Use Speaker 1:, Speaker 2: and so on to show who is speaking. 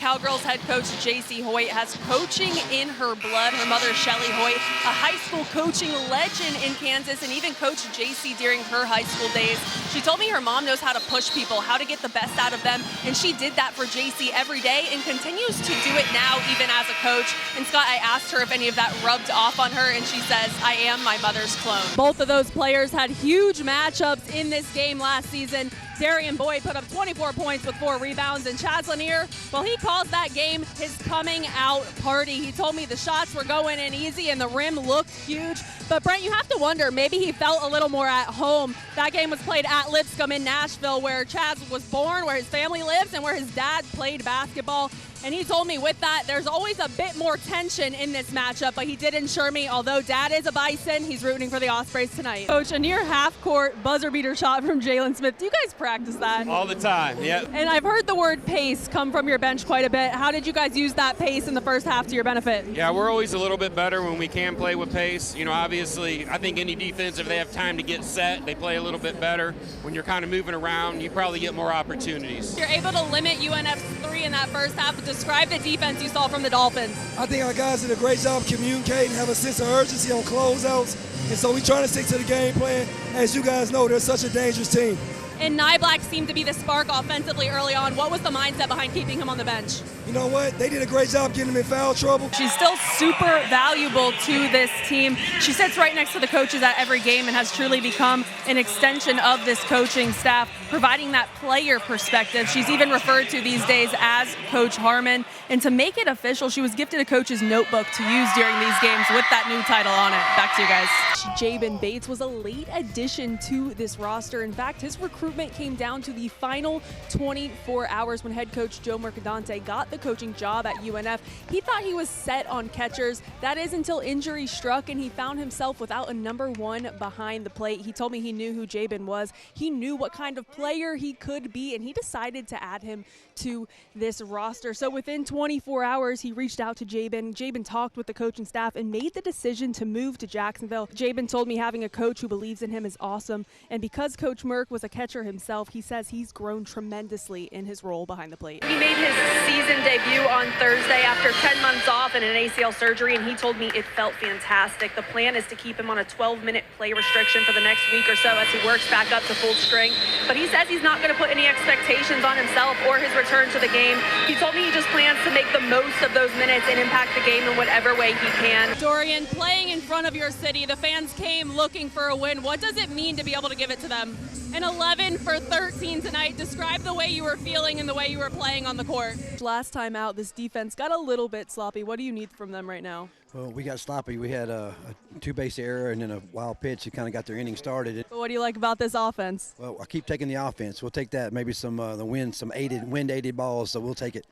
Speaker 1: Cowgirls head coach J.C. Hoyt has coaching in her blood. Her mother, Shelly Hoyt, a high school coaching legend in Kansas, and even coached J.C. during her high school days. She told me her mom knows how to push people, how to get the best out of them, and she did that for J.C. every day and continues to do it now, even as a coach. And Scott, I asked her if any of that rubbed off on her, and she says, I am my mother's clone. Both of those players had huge matchups in this game last season. Darian Boyd put up 24 points with 4 rebounds, and Chaz Lanier, well, he calls that game his coming out party. He told me the shots were going in easy and the rim looked huge. But Brent, you have to wonder, maybe he felt a little more at home. That game was played at Lipscomb in Nashville, where Chaz was born, where his family lives, and where his dad played basketball. And he told me with that, there's always a bit more tension in this matchup, but he did assure me, although Dad is a Bison, he's rooting for the Ospreys tonight. Coach, a near half-court buzzer beater shot from Jalen Smith. Do you guys practice that?
Speaker 2: All the time, yep.
Speaker 1: And I've heard the word pace come from your bench quite a bit. How did you guys use that pace in the first half to your benefit?
Speaker 2: Yeah, we're always a little bit better when we can play with pace. You know, obviously, I think any defense, if they have time to get set, they play a little bit better. When you're kind of moving around, you probably get more opportunities.
Speaker 1: You're able to limit UNF's 3 in that first half. Describe the defense you saw from the Dolphins.
Speaker 3: I think our guys did a great job communicating, have a sense of urgency on closeouts, and so we're trying to stick to the game plan. As you guys know, they're such a dangerous team.
Speaker 1: And Nyblack seemed to be the spark offensively early on. What was the mindset behind keeping him on the bench?
Speaker 3: You know what? They did a great job getting him in foul trouble.
Speaker 1: She's still super valuable to this team. She sits right next to the coaches at every game and has truly become an extension of this coaching staff, providing that player perspective. She's even referred to these days as Coach Harmon. And to make it official, she was gifted a coach's notebook to use during these games with that new title on it. Back to you guys. Jabin Bates was a late addition to this roster. In fact, his recruitment came down to the final 24 hours when head coach Joe Mercadante got the coaching job at UNF. He thought he was set on catchers. That is until injury struck and he found himself without a number 1 behind the plate. He told me he knew who Jabin was. He knew what kind of player he could be, and he decided to add him to this roster. So within 24 hours, he reached out to Jabin. Jabin talked with the coaching staff and made the decision to move to Jacksonville. Jabin told me having a coach who believes in him is awesome. And because Coach Merck was a catcher himself, he says he's grown tremendously in his role behind the plate. He made his season debut on Thursday after 10 months off and an ACL surgery, and he told me it felt fantastic. The plan is to keep him on a 12-minute play restriction for the next week or so as he works back up to full strength. But he says he's not going to put any expectations on himself or his return to the game. He told me he just plans to make the most of those minutes and impact the game in whatever way he can. Dorian, playing in front of your city, the fans came looking for a win. What does it mean to be able to give it to them? An 11 for 13 tonight. Describe the way you were feeling and the way you were playing on the court. Last time out, this defense got a little bit sloppy. What do you need from them right now?
Speaker 4: Well, we got sloppy. We had a 2-base error and then a wild pitch that kind of got their inning started.
Speaker 1: But what do you like about this offense?
Speaker 4: Well, I keep taking the offense. We'll take that. Maybe some wind-aided balls, so we'll take it.